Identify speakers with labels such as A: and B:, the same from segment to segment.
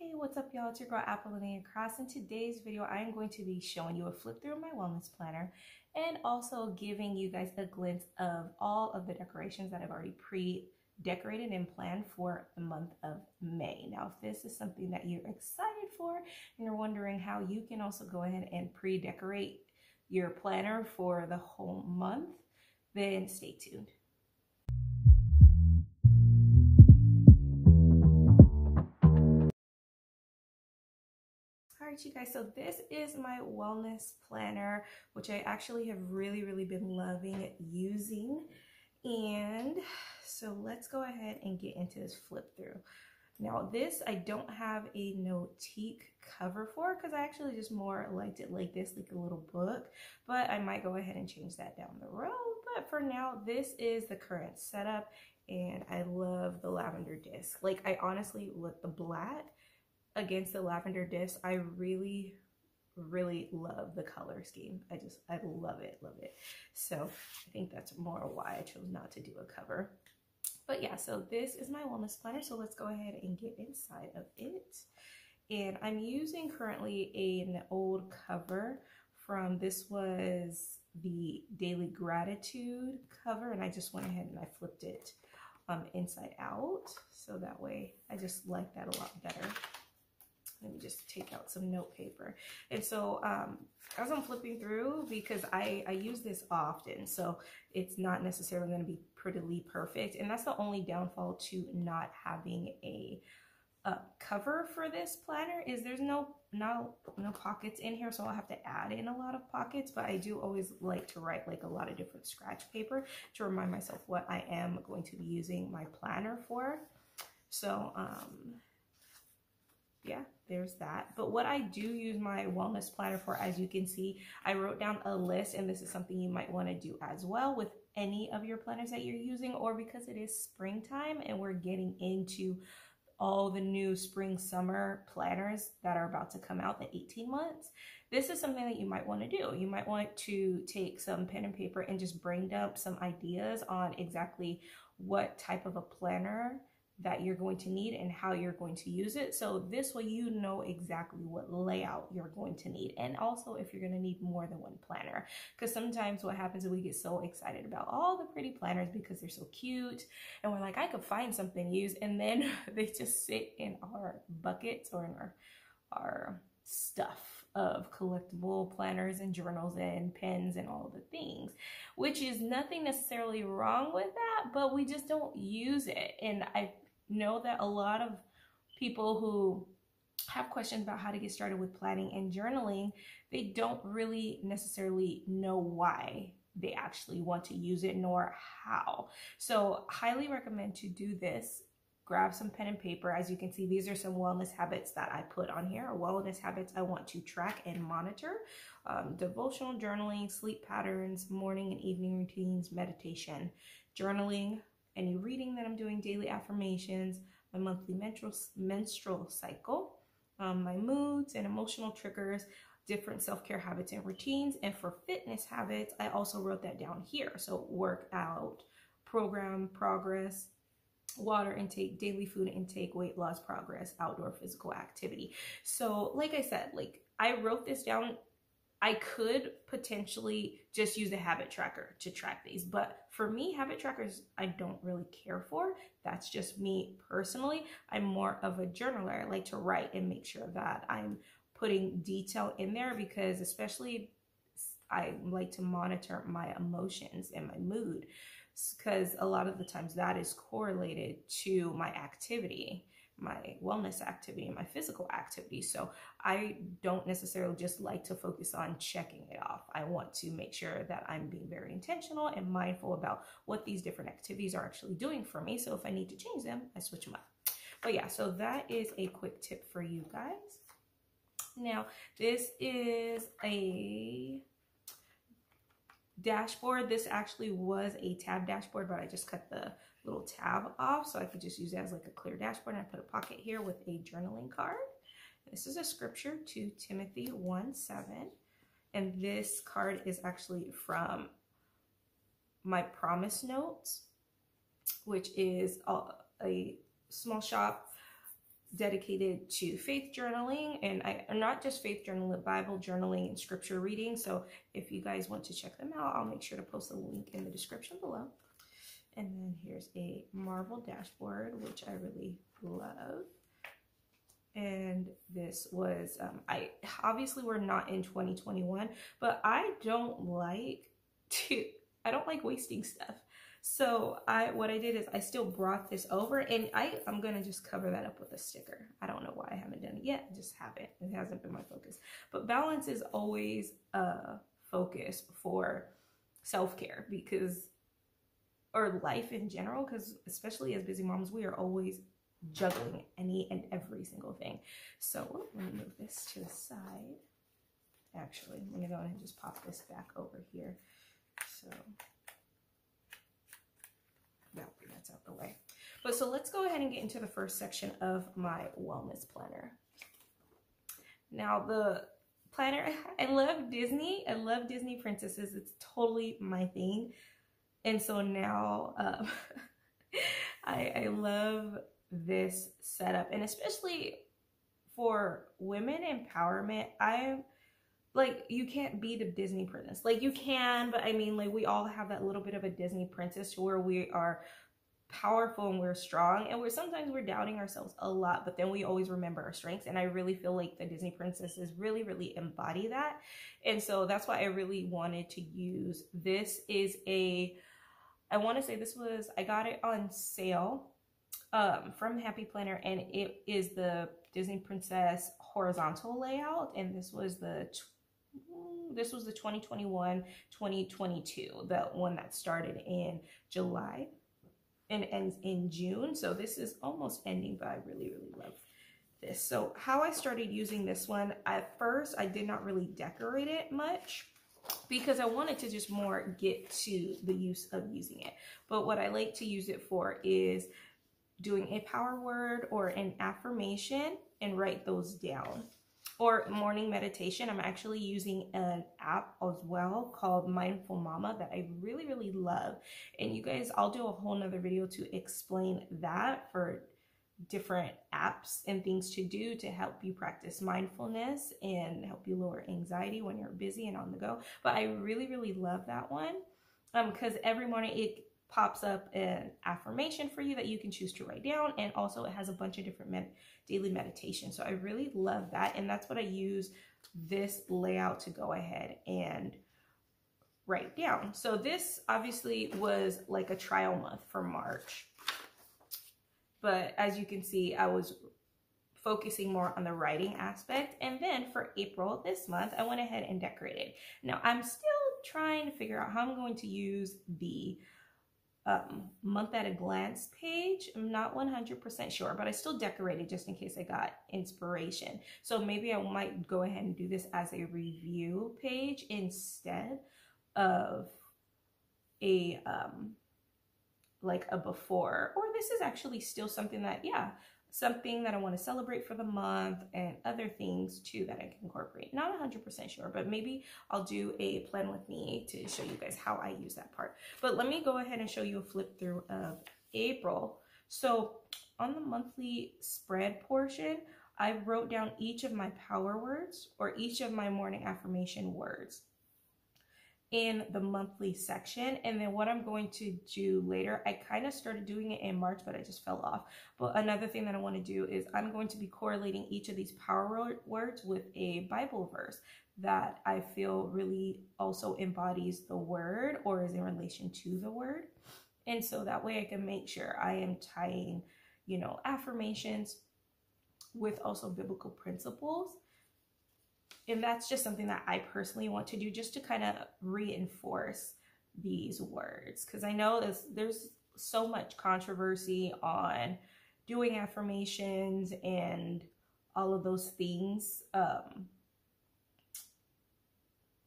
A: Hey, what's up y'all? It's your girl Apolonia Cross. In today's video, I am going to be showing you a flip through of my wellness planner and also giving you guys a glimpse of all of the decorations that I've already pre-decorated and planned for the month of May. Now, if this is something that you're excited for and you're wondering how you can also go ahead and pre-decorate your planner for the whole month, then stay tuned. Alright, you guys, so this is my wellness planner, which I actually have really been loving using. And so let's go ahead and get into this flip through. Now this I don't have a notique cover for because I actually just more liked it like this, like a little book, but I might go ahead and change that down the road. But for now, this is the current setup and I love the lavender disc. Like, I honestly, with the black against the lavender disc, I really love the color scheme. I love it. So I think that's more why I chose not to do a cover. But yeah, so this is my wellness planner. So let's go ahead and get inside of it. And I'm using currently an old cover from, this was the Daily Gratitude cover, and I just went ahead and I flipped it inside out. So that way I just like that a lot better. Let me just take out some note paper. And so as I'm flipping through, because I use this often, so it's not necessarily going to be prettily perfect. And that's the only downfall to not having a cover for this planner, is there's no pockets in here, so I'll have to add in a lot of pockets. But I do always like to write like a lot of different scratch paper to remind myself what I am going to be using my planner for. So yeah, there's that. But what I do use my wellness planner for, as you can see, I wrote down a list, and this is something you might want to do as well with any of your planners that you're using, or because it is springtime and we're getting into all the new spring summer planners that are about to come out, the 18 months. This is something that you might want to do. You might want to take some pen and paper and just brain dump some ideas on exactly what type of a planner that you're going to need and how you're going to use it. So this way you know exactly what layout you're going to need, and also if you're going to need more than one planner. Because sometimes what happens is we get so excited about all the pretty planners because they're so cute, and we're like, I could find something to use, and then they just sit in our buckets or in our stuff of collectible planners and journals and pens and all the things, which is nothing necessarily wrong with that, but we just don't use it. And I know that a lot of people who have questions about how to get started with planning and journaling, they don't really necessarily know why they actually want to use it, nor how. So highly recommend to do this. Grab some pen and paper. As you can see, these are some wellness habits that I put on here, or wellness habits I want to track and monitor. Devotional journaling, sleep patterns, morning and evening routines, meditation, journaling, any reading that I'm doing, daily affirmations, my monthly menstrual cycle, my moods and emotional triggers, different self-care habits and routines. And for fitness habits, I also wrote that down here. So workout, program progress, water intake, daily food intake, weight loss progress, outdoor physical activity. So like I said, like, I wrote this down. I could potentially just use a habit tracker to track these, but for me, habit trackers I don't really care for. That's just me personally. I'm more of a journaler. I like to write and make sure that I'm putting detail in there, because especially I like to monitor my emotions and my mood, because a lot of the times that is correlated to my activity, my wellness activity, and my physical activity. So I don't necessarily just like to focus on checking it off. I want to make sure that I'm being very intentional and mindful about what these different activities are actually doing for me. So if I need to change them, I switch them up. But yeah, so that is a quick tip for you guys. Now, this is a dashboard. This actually was a tab dashboard, but I just cut the little tab off so I could just use it as like a clear dashboard. And I put a pocket here with a journaling card. This is a scripture, 2 Timothy 1:7, and this card is actually from my promise notes, which is a small shop dedicated to faith journaling, and not just faith journaling, Bible journaling and scripture reading. So if you guys want to check them out, I'll make sure to post a link in the description below. And then here's a marble dashboard, which I really love. And this was, obviously we're not in 2021, but I don't like wasting stuff. So what I did is I still brought this over, and I'm going to just cover that up with a sticker. I don't know why I haven't done it yet. I just haven't. It hasn't been my focus. But balance is always a focus for self-care, or life in general, because especially as busy moms, we are always juggling any and every single thing. So let me move this to the side. Actually, I'm going to go ahead and just pop this back over here. So that's out the way. But so let's go ahead and get into the first section of my wellness planner. Now the planner, I love Disney. I love Disney princesses. It's totally my thing. And so now I love this setup, and especially for women empowerment, you can't be the Disney princess. Like, you can, but I mean, like, we all have that little bit of a Disney princess to where we are powerful and we're strong, and sometimes we're doubting ourselves a lot, but then we always remember our strengths. And I really feel like the Disney princesses really embody that. And so that's why I really wanted to use this. I want to say this was, I got it on sale from Happy Planner, and it is the Disney Princess horizontal layout, and this was the 2021-2022, the one that started in July and ends in June. So this is almost ending, but I really love this. So how I started using this one, at first I did not really decorate it much, because I wanted to just more get to the use of using it. But what I like to use it for is doing a power word or an affirmation and write those down. Or morning meditation. I'm actually using an app as well called Mindful Mama that I really love. And you guys, I'll do a whole nother video to explain that, for different apps and things to do to help you practice mindfulness and help you lower anxiety when you're busy and on the go. But I really love that one because every morning it pops up an affirmation for you that you can choose to write down, and also it has a bunch of different daily meditations. So I really love that, and that's what I use this layout to go ahead and write down. So this obviously was like a trial month for March, but as you can see, I was focusing more on the writing aspect. And then for April, this month, I went ahead and decorated. Now I'm still trying to figure out how I'm going to use the month at a glance page. I'm not 100% sure, but I still decorated just in case I got inspiration. So maybe I might go ahead and do this as a review page instead of a like a before. Or this is actually still something that, something that I want to celebrate for the month, and other things too that I can incorporate. Not 100% sure, but maybe I'll do a plan with me to show you guys how I use that part. But let me go ahead and show you a flip through of April. So on the monthly spread portion, I wrote down each of my power words or each of my morning affirmation words in the monthly section. And then what I'm going to do later, I kind of started doing it in March, but I just fell off. But another thing that I want to do is I'm going to be correlating each of these power words with a Bible verse that I feel really also embodies the word or is in relation to the word. And so that way I can make sure I am tying, affirmations with also biblical principles. And that's just something that I personally want to do, just to kind of reinforce these words. Because I know there's so much controversy on doing affirmations and all of those things.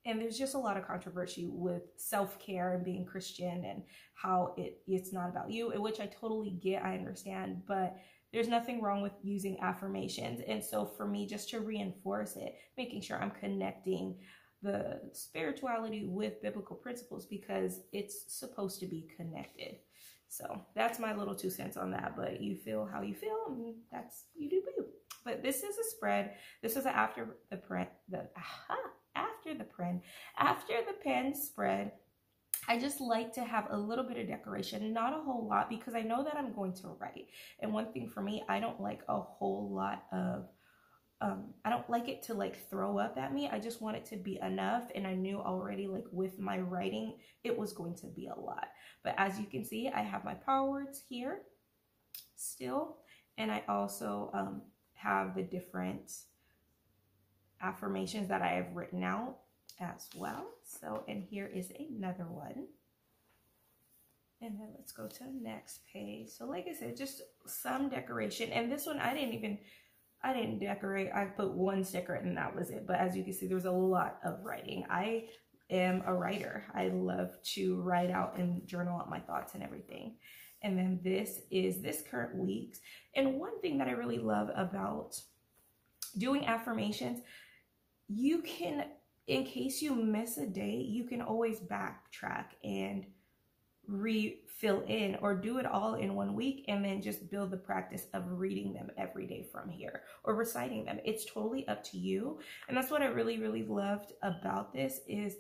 A: And there's just a lot of controversy with self-care and being Christian and how it's not about you, which I totally get, I understand, but there's nothing wrong with using affirmations. And so for me, just to reinforce it, making sure I'm connecting the spirituality with biblical principles, because it's supposed to be connected. So that's my little 2 cents on that, but you feel how you feel, and you do you. But this is a spread. This is after the pen spread. I just like to have a little bit of decoration, not a whole lot, because I know that I'm going to write. And one thing for me, I don't like a whole lot of, I don't like it to like throw up at me. I just want it to be enough. And I knew already like with my writing, it was going to be a lot. But as you can see, I have my power words here still. And I also have the different affirmations that I have written out as well. So, and here is another one. And then let's go to the next page. So like I said, just some decoration. And this one, I didn't decorate. I put one sticker and that was it. But as you can see, there was a lot of writing. I am a writer. I love to write out and journal out my thoughts and everything. And then this is this current week's. And one thing that I really love about doing affirmations, you can, in case you miss a day, you can always backtrack and refill in, or do it all in 1 week and then just build the practice of reading them every day from here, or reciting them. It's totally up to you. And that's what I really, really loved about this, is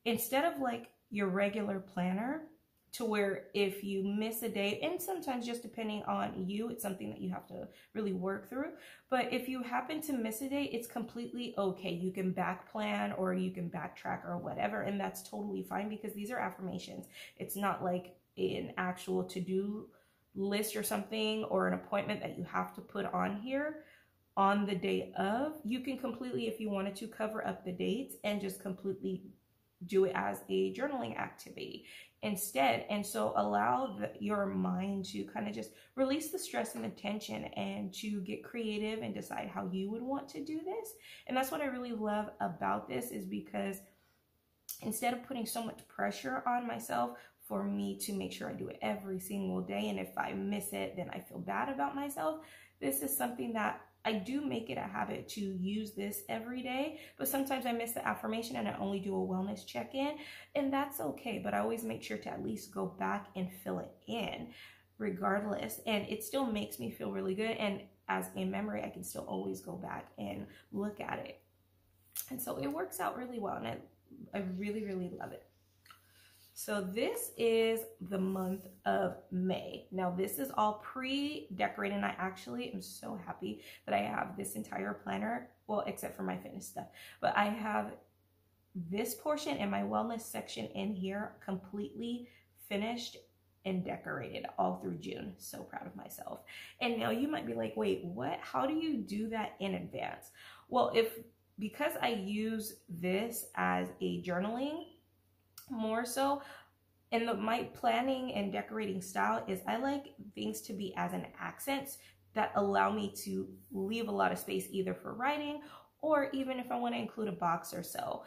A: instead of like your regular planner, to where if you miss a day, and sometimes just depending on you, it's something that you have to really work through. But if you happen to miss a day, it's completely okay. You can back plan or you can backtrack or whatever. And that's totally fine, because these are affirmations. It's not like an actual to-do list or something, or an appointment that you have to put on here on the day of. You can completely, if you wanted to, cover up the dates and just completely do it as a journaling activity instead. And so allow your mind to kind of just release the stress and the tension, and to get creative and decide how you would want to do this. And that's what I really love about this, is because instead of putting so much pressure on myself for me to make sure I do it every single day, and if I miss it, then I feel bad about myself, this is something that I do make it a habit to use this every day. But sometimes I miss the affirmation and I only do a wellness check-in, and that's okay. But I always make sure to at least go back and fill it in regardless. And it still makes me feel really good. And as a memory, I can still always go back and look at it. And so it works out really well. And I really, really love it. So this is the month of May. Now this is all pre-decorated, and I actually am so happy that I have this entire planner, well, except for my fitness stuff, but I have this portion and my wellness section in here completely finished and decorated all through June. So proud of myself. And now you might be like, wait, what? How do you do that in advance? Well, because I use this as a journaling more so, and my planning and decorating style is I like things to be as an accent that allow me to leave a lot of space either for writing, or even if I want to include a box or so,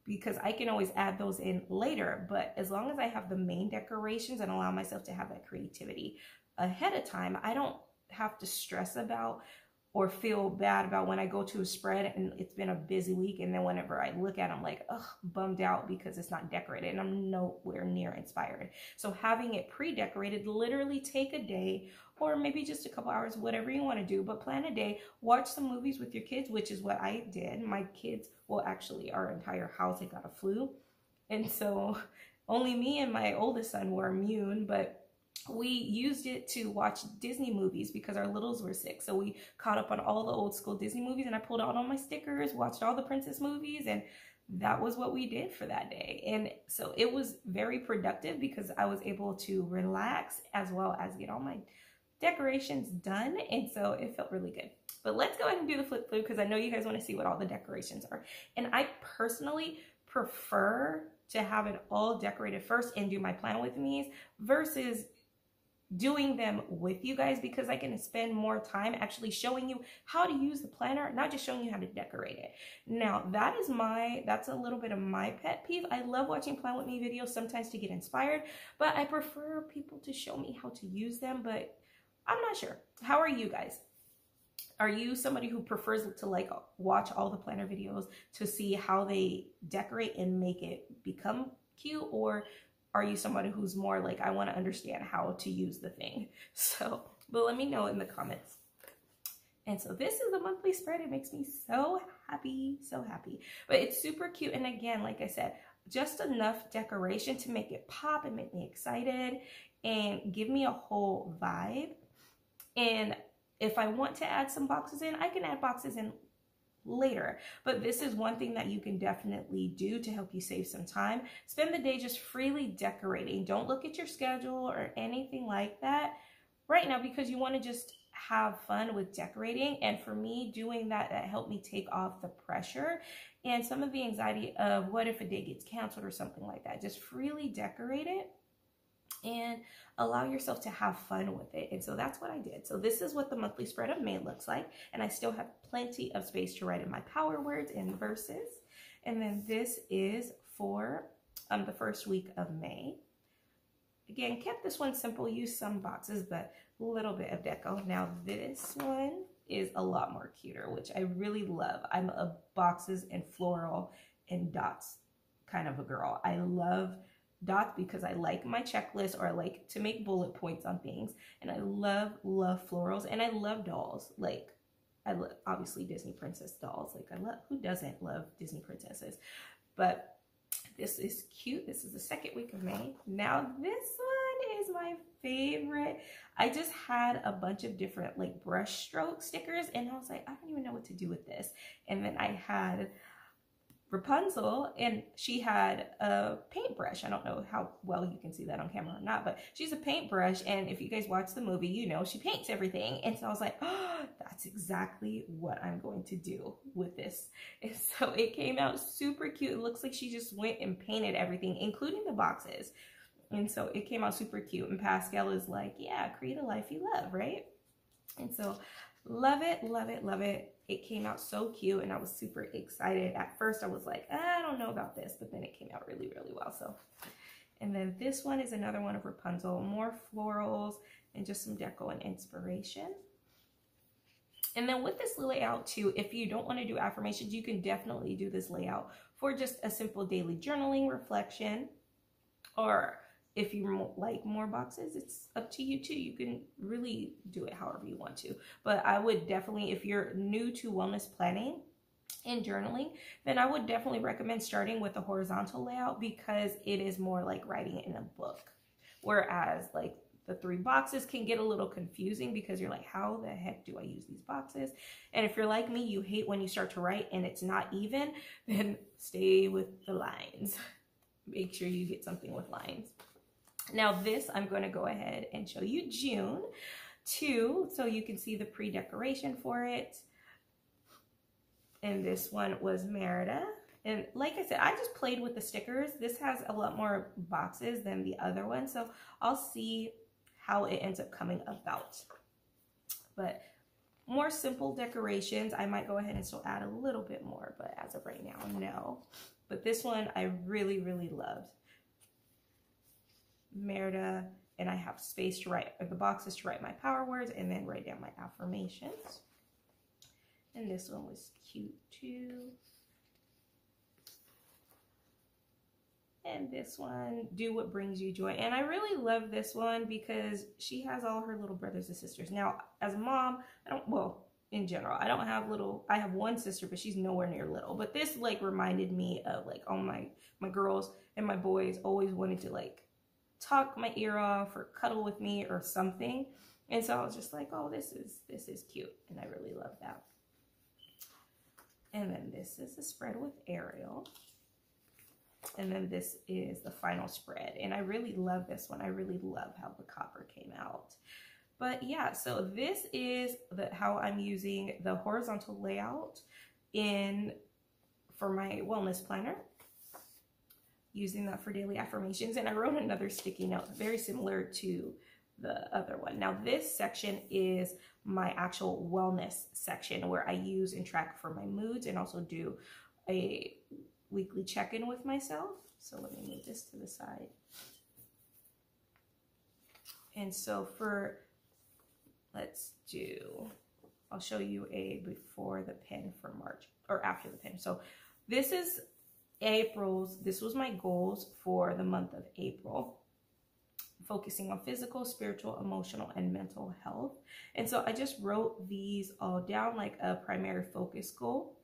A: because I can always add those in later. But as long as I have the main decorations and allow myself to have that creativity ahead of time, I don't have to stress about or feel bad about when I go to a spread and it's been a busy week, and then whenever I look at it, I'm like, ugh, bummed out because it's not decorated and I'm nowhere near inspired. So having it pre-decorated, literally take a day or maybe just a couple hours, whatever you want to do, but plan a day, watch some movies with your kids, which is what I did. My kids, well, actually our entire house had got a flu, and so only me and my oldest son were immune, but we used it to watch Disney movies because our littles were sick. So we caught up on all the old school Disney movies, and I pulled out all my stickers, watched all the princess movies, and that was what we did for that day. And so it was very productive because I was able to relax as well as get all my decorations done. And so it felt really good. But let's go ahead and do the flip through, because I know you guys want to see what all the decorations are. And I personally prefer to have it all decorated first and do my plan with me's versus doing them with you guys, because I can spend more time actually showing you how to use the planner, not just showing you how to decorate it. Now that's a little bit of my pet peeve. I love watching plan with me videos sometimes to get inspired, but I prefer people to show me how to use them. But I'm not sure. How are you guys? Are you somebody who prefers to like watch all the planner videos to see how they decorate and make it become cute, or are you somebody who's more like, I want to understand how to use the thing? So, but let me know in the comments. And so this is a monthly spread. It makes me so happy, so happy. But it's super cute. And again, like I said, just enough decoration to make it pop and make me excited and give me a whole vibe. And if I want to add some boxes in, I can add boxes in later. But this is one thing that you can definitely do to help you save some time. Spend the day just freely decorating. Don't look at your schedule or anything like that right now, because you want to just have fun with decorating. And for me, doing that helped me take off the pressure and some of the anxiety of what if a day gets canceled or something like that. Just freely decorate it and allow yourself to have fun with it. And so that's what I did. So this is what the monthly spread of May looks like. And I still have plenty of space to write in my power words and verses. And then this is for the first week of May. Again, kept this one simple, used some boxes, but a little bit of deco. Now this one is a lot more cuter, which I really love. I'm a boxes and floral and dots kind of a girl. I love dots because I like my checklist, or I like to make bullet points on things. And I love florals, and I love dolls. Like, I love, obviously, Disney princess dolls. Like, I love, who doesn't love Disney princesses? But this is cute. This is the second week of May. Now this one is my favorite. I just had a bunch of different like brush stroke stickers, and I was like, I don't even know what to do with this. And then I had Rapunzel, and she had a paintbrush. I don't know how well you can see that on camera or not, but she's a paintbrush, and if you guys watch the movie, you know she paints everything. And so I was like, oh, that's exactly what I'm going to do with this. And so it came out super cute. It looks like she just went and painted everything, including the boxes. And so it came out super cute. And Pascal is like, yeah, create a life you love, right? And so love it, love it, love it. It came out so cute, and I was super excited. At first I was like, I don't know about this, but then it came out really, really well. So, and then this one is another one of Rapunzel, more florals and just some deco and inspiration. And then with this layout too, if you don't want to do affirmations, you can definitely do this layout for just a simple daily journaling reflection, or if you like more boxes, it's up to you too. You can really do it however you want to. But I would definitely, if you're new to wellness planning and journaling, then I would definitely recommend starting with a horizontal layout, because it is more like writing it in a book. Whereas like the 3 boxes can get a little confusing, because you're like, how the heck do I use these boxes? And if you're like me, you hate when you start to write and it's not even, then stay with the lines. Make sure you get something with lines. Now this, I'm going to go ahead and show you June too, so you can see the pre-decoration for it. And this one was Merida. And like I said, I just played with the stickers. This has a lot more boxes than the other one, so I'll see how it ends up coming about. But more simple decorations. I might go ahead and still add a little bit more, but as of right now, no. But this one I really, really loved. Merida, and I have space to write, or the boxes to write my power words and then write down my affirmations. And this one was cute too. And this one, do what brings you joy. And I really love this one because she has all her little brothers and sisters. Now, as a mom, in general, I don't have little, I have one sister, but she's nowhere near little. But this like reminded me of like all my girls and my boys always wanted to like talk my ear off or cuddle with me or something. And so I was just like, oh, this is cute. And I really love that. And then this is the spread with Ariel. And then this is the final spread. And I really love this one. I really love how the copper came out. But yeah, so this is how I'm using the horizontal layout for my wellness planner. Using that for daily affirmations. And I wrote another sticky note very similar to the other one. Now this section is my actual wellness section, where I use and track for my moods and also do a weekly check-in with myself. So let me move this to the side. And so I'll show you a before the pin for March, or after the pin. So this is this was my goals for the month of April focusing on physical, spiritual, emotional, and mental health. And so I just wrote these all down like a primary focus goal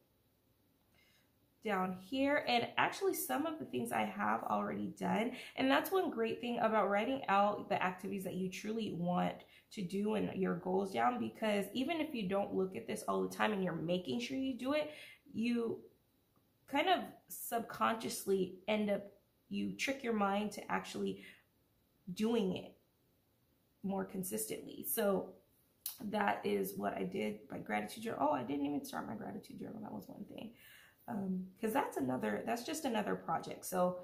A: down here. And actually some of the things I have already done. And that's one great thing about writing out the activities that you truly want to do and your goals down, because even if you don't look at this all the time and you're making sure you do it, you kind of subconsciously you trick your mind to actually doing it more consistently. So that is what I did. My gratitude journal. Oh, I didn't even start my gratitude journal. That was one thing. Because that's just another project. So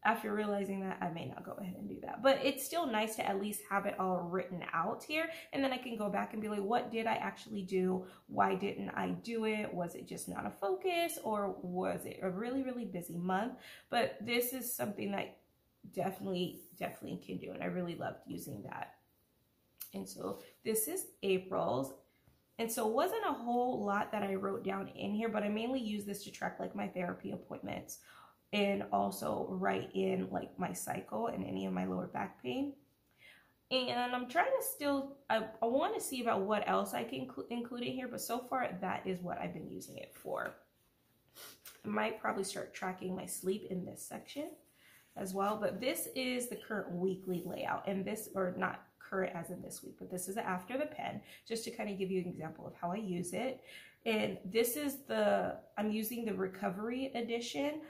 A: after realizing that, I may not go ahead and do that. But it's still nice to at least have it all written out here. And then I can go back and be like, what did I actually do? Why didn't I do it? Was it just not a focus, or was it a really, really busy month? But this is something that definitely can do. And I really loved using that. And so this is April's. And so it wasn't a whole lot that I wrote down in here, but I mainly use this to track like my therapy appointments and also write in like my cycle and any of my lower back pain. And I'm trying to still, I want to see about what else I can include in here, but so far that is what I've been using it for. I might probably start tracking my sleep in this section as well, but this is the current weekly layout, and this, or not current as in this week, but this is after the pen, just to kind of give you an example of how I use it. And this is I'm using the recovery edition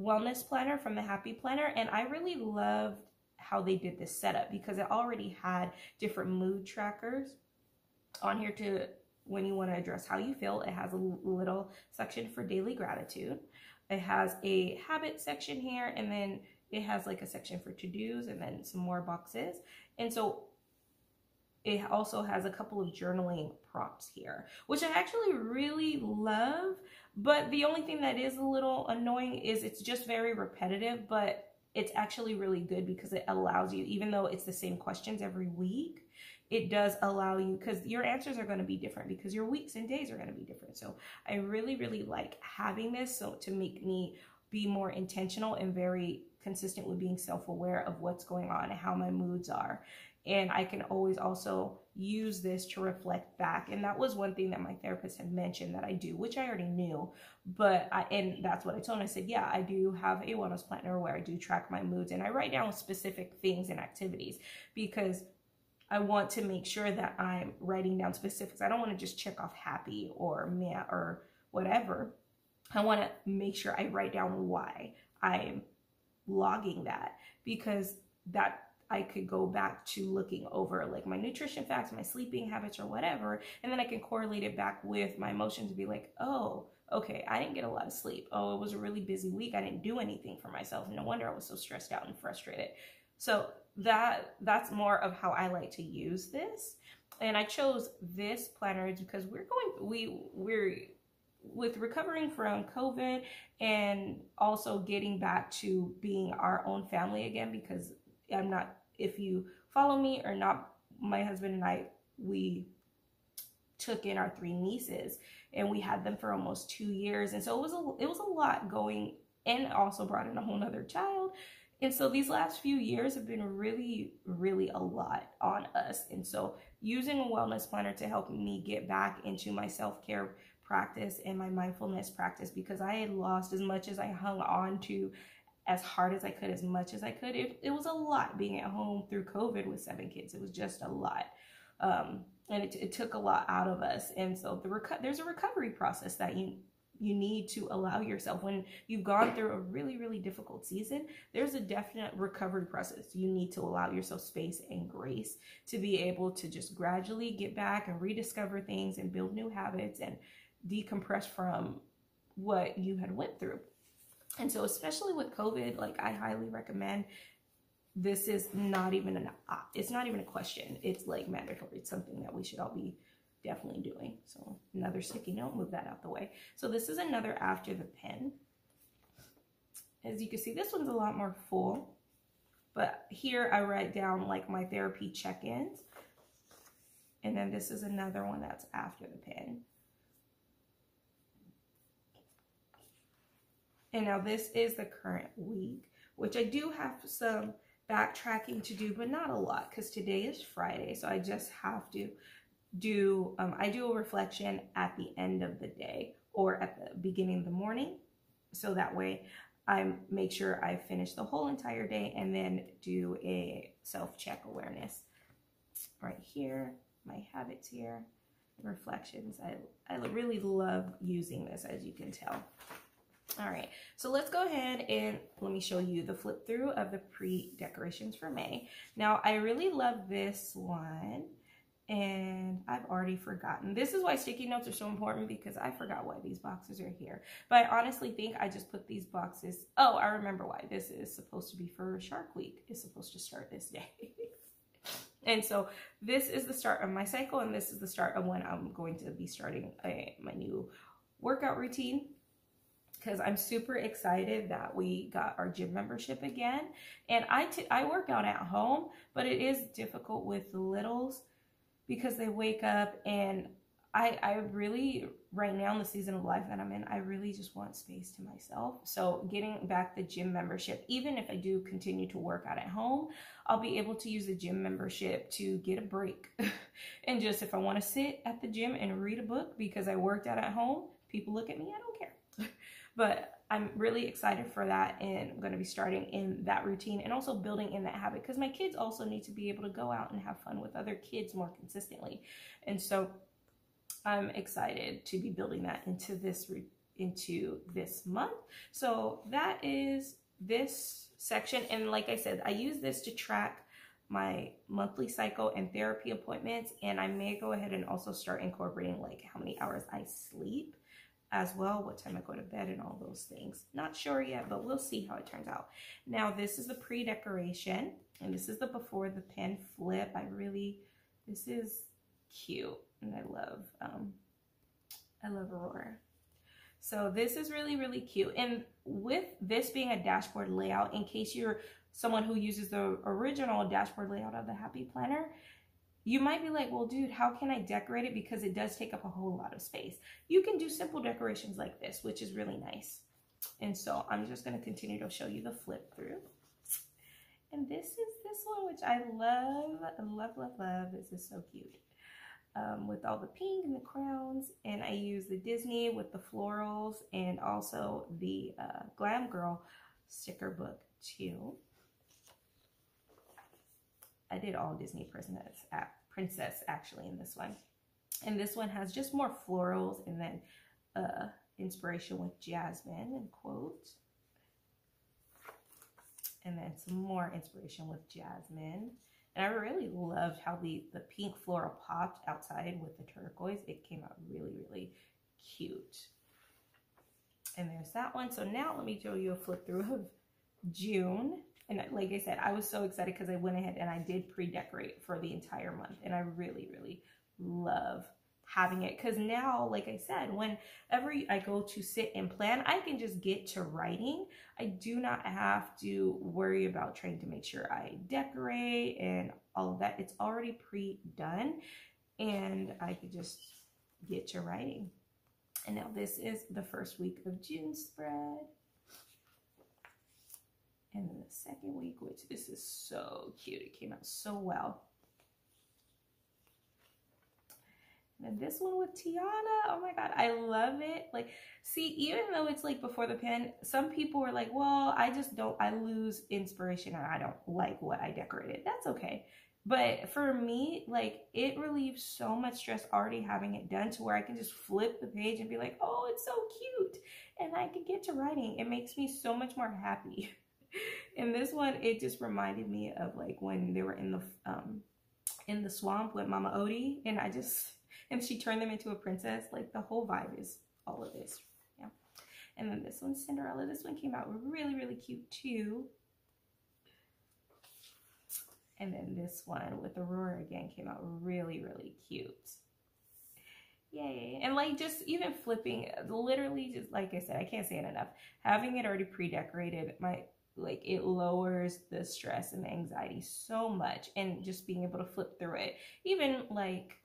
A: wellness planner from the Happy Planner, and I really loved how they did this setup because it already had different mood trackers on here to when you want to address how you feel. It has a little section for daily gratitude. It has a habit section here, and then it has like a section for to-dos and then some more boxes. And so it also has a couple of journaling prompts here, which I actually really love. But the only thing that is a little annoying is it's just very repetitive, but it's actually really good because it allows you, even though it's the same questions every week, it does allow you, because your answers are going to be different because your weeks and days are going to be different. So I really, really like having this, so to make me be more intentional and very consistent with being self-aware of what's going on and how my moods are. And I can always also use this to reflect back. And that was one thing that my therapist had mentioned that I do, which I already knew, and that's what I told him. I said, yeah, I do have a wellness planner where I do track my moods and I write down specific things and activities because I want to make sure that I'm writing down specifics. I don't want to just check off happy or meh or whatever. I want to make sure I write down why I'm logging that, because that I could go back to looking over like my nutrition facts, my sleeping habits or whatever, and then I can correlate it back with my emotions to be like, oh, okay, I didn't get a lot of sleep. Oh, it was a really busy week. I didn't do anything for myself. No wonder I was so stressed out and frustrated. So that's more of how I like to use this. And I chose this planner because we're with recovering from COVID and also getting back to being our own family again, because if you follow me or not, my husband and I, we took in our 3 nieces and we had them for almost 2 years. And so it was a lot going, and also brought in a whole nother child. And so these last few years have been really, really a lot on us. And so using a wellness planner to help me get back into my self-care practice and my mindfulness practice, because I had lost as much as I hung on to, as hard as I could, as much as I could. It was a lot being at home through COVID with 7 kids. It was just a lot. And it took a lot out of us. And so there's a recovery process that you need to allow yourself. When you've gone through a really, really difficult season, there's a definite recovery process. You need to allow yourself space and grace to be able to just gradually get back and rediscover things and build new habits and decompress from what you had went through. And so especially with COVID, like, I highly recommend this. Is not even it's not even a question. It's like mandatory. It's something that we should all be definitely doing. So another sticky note, move that out the way. So this is another after the pen. As you can see, this one's a lot more full, but here I write down like my therapy check-ins. And then this is another one that's after the pen. And now this is the current week, which I do have some backtracking to do, but not a lot because today is Friday. So I just have to do, I do a reflection at the end of the day or at the beginning of the morning. So that way I make sure I finish the whole entire day and then do a self-check awareness right here, my habits here, reflections. I really love using this, as you can tell. All right, so let's go ahead and let me show you the flip through of the pre-decorations for May. Now, I really love this one, and I've already forgotten. This is why sticky notes are so important, because I forgot why these boxes are here. But I honestly think I just put these boxes. Oh, I remember why. This is supposed to be for Shark Week. It's supposed to start this day. And so this is the start of my cycle, and this is the start of when I'm going to be starting my new workout routine. Because I'm super excited that we got our gym membership again. And I work out at home, but it is difficult with the littles because they wake up, and I really, right now in the season of life that I'm in, I really just want space to myself. So getting back the gym membership, even if I do continue to work out at home, I'll be able to use the gym membership to get a break. And just if I want to sit at the gym and read a book because I worked out at home, people look at me, I don't care. But I'm really excited for that, and I'm going to be starting in that routine and also building in that habit, because my kids also need to be able to go out and have fun with other kids more consistently. And so I'm excited to be building that into this month. So that is this section. And like I said, I use this to track my monthly cycle and therapy appointments, and I may go ahead and also start incorporating like how many hours I sleep as well, what time I go to bed, and all those things. Not sure yet, but we'll see how it turns out. Now, this is the pre-decoration, and this is the before the pen flip. This is cute, and I love Aurora. So this is really, really cute. And with this being a dashboard layout, in case you're someone who uses the original dashboard layout of the Happy Planner, you might be like, well, dude, how can I decorate it? Because it does take up a whole lot of space. You can do simple decorations like this, which is really nice. And so I'm just going to continue to show you the flip through. And this is this one, which I love. This is so cute. With all the pink and the crowns. And I use the Disney with the florals and also the Glam Girl sticker book too. I did all Disney princess actually in this one. And this one has just more florals and then inspiration with Jasmine and quote. And then some more inspiration with Jasmine. And I really loved how the pink floral popped outside with the turquoise. It came out really, really cute. And there's that one. So now let me show you a flip through of June. And like I said, I was so excited because I went ahead and I did pre-decorate for the entire month. And I really, really love having it. Because now, like I said, whenever I go to sit and plan, I can just get to writing. I do not have to worry about trying to make sure I decorate and all of that. It's already pre-done. And I could just get to writing. And now this is the first week of June spread. And then the second week, which this is so cute. It came out so well. And then this one with Tiana. Oh my God, I love it. Like, see, even though it's like before the pen, some people were like, well, I lose inspiration and I don't like what I decorated. That's okay. But for me, like, it relieves so much stress already having it done to where I can just flip the page and be like, oh, it's so cute. And I can get to writing. It makes me so much more happy. And this one, it just reminded me of like when they were in the swamp with Mama Odie, and she turned them into a princess. Like, the whole vibe is all of this. Yeah. And then this one's Cinderella. This one came out really, really cute too. And then this one with Aurora again came out really, really cute. Yay. And like, just even flipping, literally, just like I said, I can't say it enough. Having it already pre-decorated, it lowers the stress and the anxiety so much. And just being able to flip through it, even like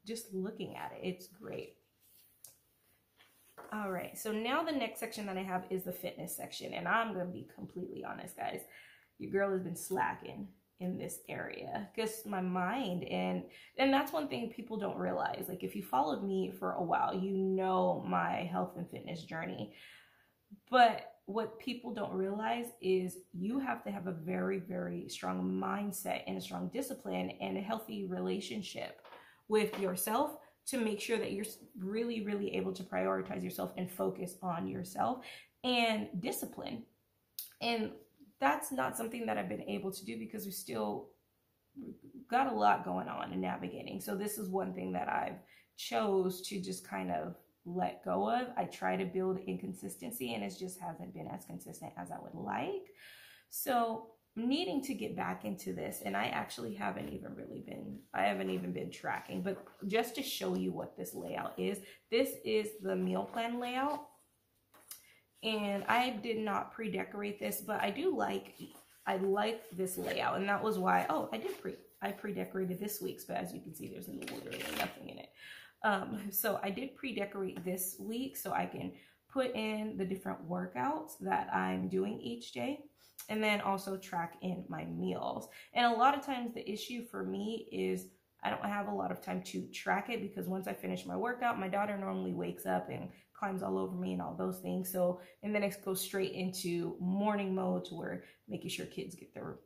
A: just looking at it, it's great. All right, so now the next section that I have is the fitness section. And I'm going to be completely honest, guys. your girl has been slacking in this area, because my mind, and that's one thing people don't realize. Like, if you followed me for a while, you know my health and fitness journey. But what people don't realize is you have to have a very, very strong mindset and a strong discipline and a healthy relationship with yourself to make sure that you're really, really able to prioritize yourself and focus on yourself and discipline. And that's not something that I've been able to do because we still got a lot going on and navigating. So this is one thing that I've chose to just kind of let go of. I try to build inconsistency, and it just hasn't been as consistent as I would like. So I'm needing to get back into this, and I actually haven't even been tracking, but just to show you what this layout is, this is the meal plan layout. And I did not pre-decorate this, but I like this layout, and that was why, I pre-decorated this week's, but as you can see, there's literally nothing in it. So I did pre-decorate this week so I can put in the different workouts that I'm doing each day, and then also track in my meals. And a lot of times the issue for me is I don't have a lot of time to track it, because once I finish my workout, my daughter normally wakes up and climbs all over me and all those things. So, and then it goes straight into morning mode, to where making sure kids get their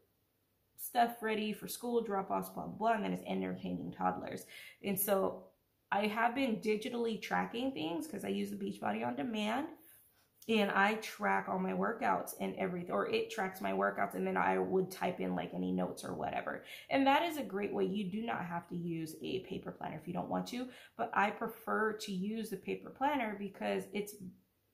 A: stuff ready for school, drop-offs, blah, blah, blah, and then it's entertaining toddlers. And so I have been digitally tracking things because I use the Beachbody On Demand, and I track all my workouts and everything, or it tracks my workouts, and then I would type in like any notes or whatever. And that is a great way. You do not have to use a paper planner if you don't want to, but I prefer to use the paper planner because it's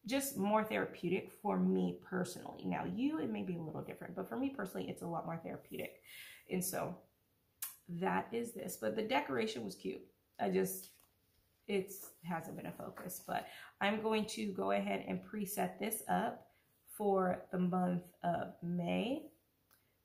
A: just more therapeutic for me personally. Now, it may be a little different, but for me personally, it's a lot more therapeutic. And so that is this, but the decoration was cute. It hasn't been a focus, but I'm going to go ahead and preset this up for the month of May.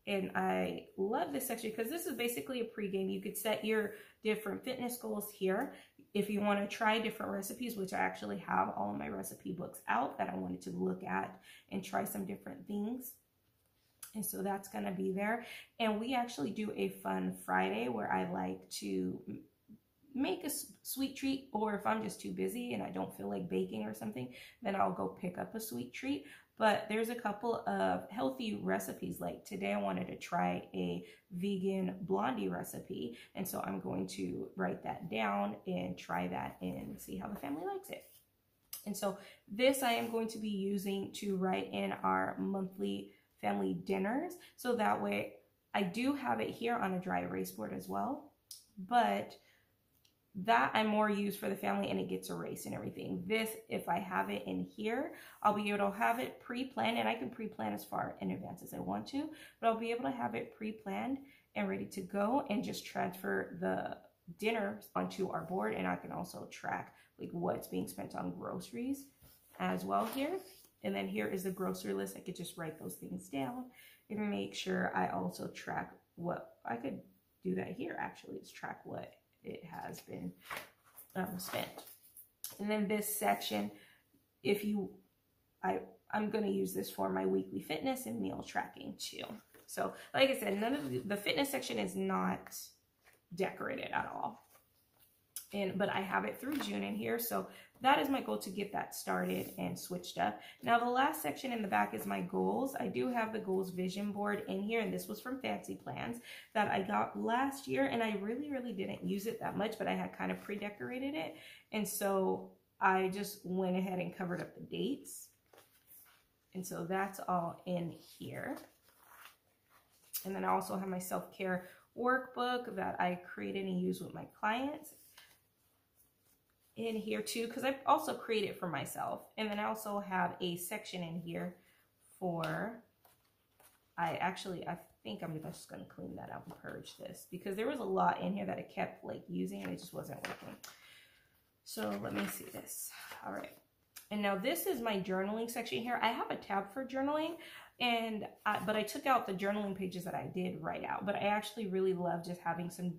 A: And I love this section because this is basically a pregame. You could set your different fitness goals here. If you want to try different recipes, which I actually have all of my recipe books out that I wanted to look at and try some different things. And so that's going to be there. And we actually do a fun Friday where I like to make a sweet treat, or if I'm just too busy and I don't feel like baking or something, then I'll go pick up a sweet treat. But there's a couple of healthy recipes. Like today I wanted to try a vegan blondie recipe, and so I'm going to write that down and try that and see how the family likes it. And so this I am going to be using to write in our monthly family dinners, so that way I do have it here on a dry erase board as well, but that I more use for the family, and it gets erased and everything. This, if I have it in here, I'll be able to have it pre-planned, and I can pre-plan as far in advance as I want to, but I'll be able to have it pre-planned and ready to go and just transfer the dinner onto our board. And I can also track like what's being spent on groceries as well here. And then here is the grocery list. I could just write those things down and make sure I also track what, I could do that here actually, is track what it has been spent. And then this section, I'm going to use this for my weekly fitness and meal tracking too. So like I said, none of the fitness section is not decorated at all. But I have it through June in here. So that is my goal, to get that started and switched up. Now the last section in the back is my goals. I do have the goals vision board in here, and this was from Fancy Plans that I got last year, and I really didn't use it that much, but I had kind of pre-decorated it. And so I just went ahead and covered up the dates. And so that's all in here. And then I also have my self-care workbook that I created and use with my clients in here too, because I also create it for myself. And then I also have a section in here for, I think I'm just going to clean that out and purge this, because there was a lot in here that I kept like using and it just wasn't working. So let me see this. All right. And now this is my journaling section here. I have a tab for journaling, but I took out the journaling pages that I did write out. But I actually really love just having some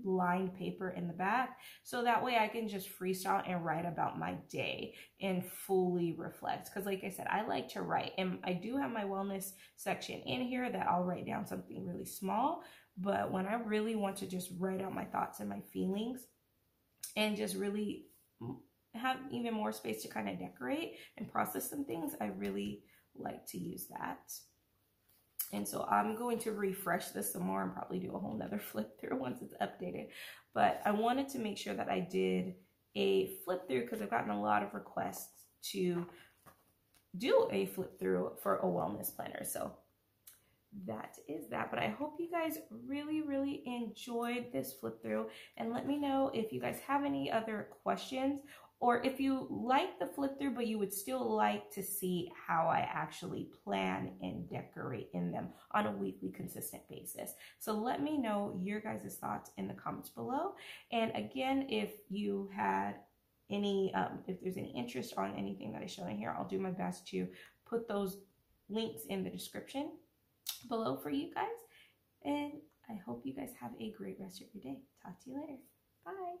A: lined paper in the back, so that way I can just freestyle and write about my day and fully reflect. Because like I said, I like to write, and I do have my wellness section in here that I'll write down something really small. But when I really want to just write out my thoughts and my feelings and just really have even more space to kind of decorate and process some things, I really like to use that. And so I'm going to refresh this some more and probably do a whole nother flip through once it's updated. But I wanted to make sure that I did a flip through because I've gotten a lot of requests to do a flip through for a wellness planner. So that is that. But I hope you guys really, really enjoyed this flip through, and let me know if you guys have any other questions, or if you like the flip through, but you would still like to see how I actually plan and decorate in them on a weekly consistent basis. So let me know your guys' thoughts in the comments below. And again, if you had any, if there's any interest on anything that I showed in here, I'll do my best to put those links in the description below for you guys. And I hope you guys have a great rest of your day. Talk to you later. Bye.